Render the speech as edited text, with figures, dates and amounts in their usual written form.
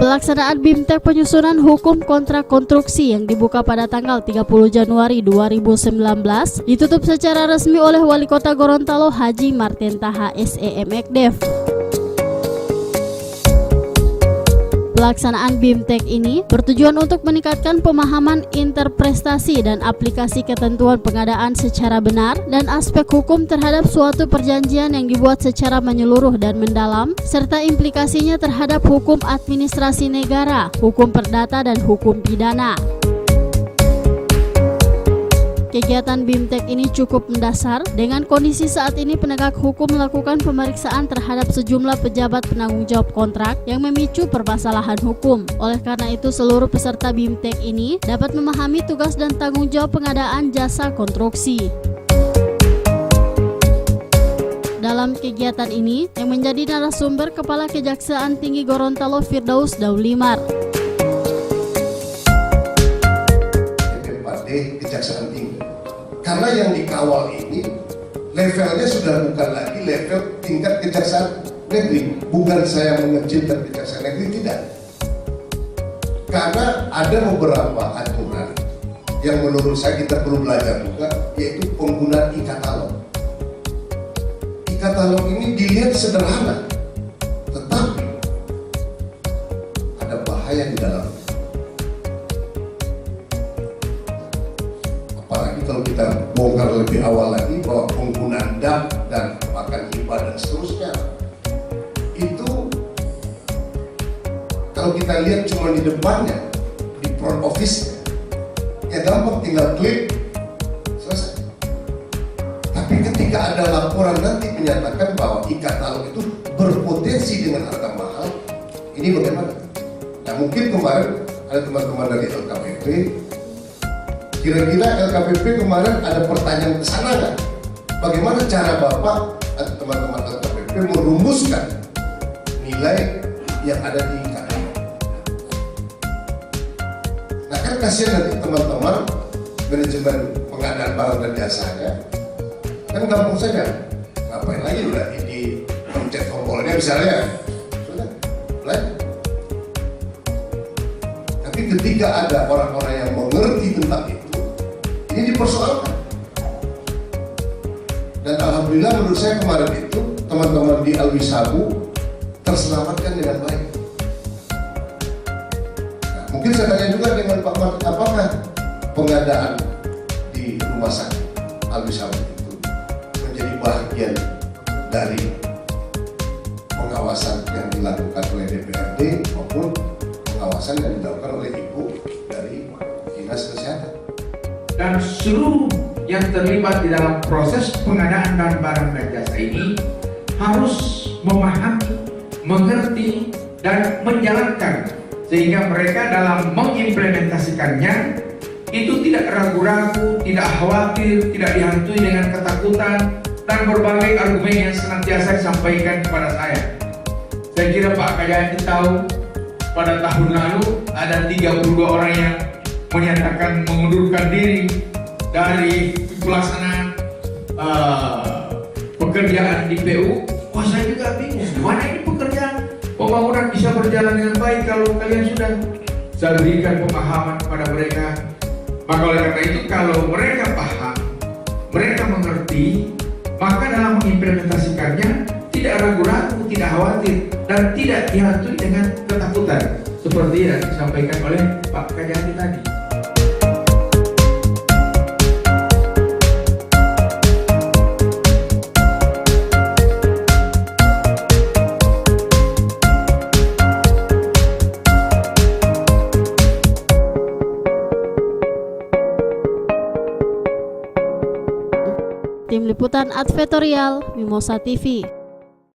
Pelaksanaan BIMTEK penyusunan hukum kontrak konstruksi yang dibuka pada tanggal 30 Januari 2019 ditutup secara resmi oleh Wali Kota Gorontalo Haji Martin Taha SEM Ekdev. Pelaksanaan BIMTEK ini bertujuan untuk meningkatkan pemahaman interpretasi dan aplikasi ketentuan pengadaan secara benar dan aspek hukum terhadap suatu perjanjian yang dibuat secara menyeluruh dan mendalam, serta implikasinya terhadap hukum administrasi negara, hukum perdata, dan hukum pidana. Kegiatan BIMTEK ini cukup mendasar dengan kondisi saat ini penegak hukum melakukan pemeriksaan terhadap sejumlah pejabat penanggung jawab kontrak yang memicu permasalahan hukum. Oleh karena itu, seluruh peserta BIMTEK ini dapat memahami tugas dan tanggung jawab pengadaan jasa konstruksi. Dalam kegiatan ini, yang menjadi narasumber Kepala Kejaksaan Tinggi Gorontalo Firdaus Daulimar. Kejaksaan Tinggi. Karena yang dikawal ini levelnya sudah bukan lagi level tingkat kejaksaan negeri. Bukan saya mengecilkan kejaksaan negeri, tidak. Karena ada beberapa aturan yang menurut saya kita perlu belajar juga, yaitu penggunaan e-katalog. E-katalog ini dilihat sederhana, tetapi ada bahaya di dalamnya. Apalagi kalau kita bongkar lebih awal lagi bahwa penggunaan DAP dan makan hibah dan seterusnya itu kalau kita lihat cuma di depannya, di front office, ya gampang, tinggal klik, selesai. Tapi ketika ada laporan nanti menyatakan bahwa e-katalog itu berpotensi dengan harga mahal, ini bagaimana? Nah, mungkin kemarin ada teman-teman dari LKPP. Kira-kira LKPP kemarin ada pertanyaan ke sana nggak? Bagaimana cara Bapak atau teman-teman LKPP merumuskan nilai yang ada di e-katalog? Nah, kan kasihan nanti teman-teman manajemen pengadaan barang dan jasanya, kan gampang saja. Ngapain lagi udah di pencet tombolnya misalnya, sudah, belajar. Tapi ketika ada orang-orang yang mengerti tentang itu, ini dipersoalkan. Dan alhamdulillah menurut saya kemarin itu teman-teman di Alwisabu terselamatkan dengan baik. Nah, mungkin saya tanya juga dengan Pak Mat, apakah pengadaan di rumah sakit Alwisabu itu menjadi bagian dari pengawasan yang dilakukan oleh DPRD maupun pengawasan yang dilakukan oleh Ibu dari Dinas Kesehatan? Dan seluruh yang terlibat di dalam proses pengadaan barang dan jasa ini harus memahami, mengerti, dan menjalankan sehingga mereka dalam mengimplementasikannya itu tidak ragu-ragu, tidak khawatir, tidak dihantui dengan ketakutan dan berbagai argumen yang senantiasa disampaikan kepada saya. Saya kira Pak Kajati tahu pada tahun lalu ada 32 orang yang menyatakan mengundurkan diri dari pelaksanaan pekerjaan di PU. Wah, saya juga bingung, gimana ini pekerjaan pembangunan bisa berjalan dengan baik kalau kalian sudah. Saya berikan pemahaman kepada mereka. Maka oleh karena itu, kalau mereka paham, mereka mengerti, maka dalam mengimplementasikannya tidak ragu-ragu, tidak khawatir, dan tidak dihantui dengan ketakutan seperti yang disampaikan oleh Pak Kajati tadi. Tim Liputan Advertorial Mimosa TV.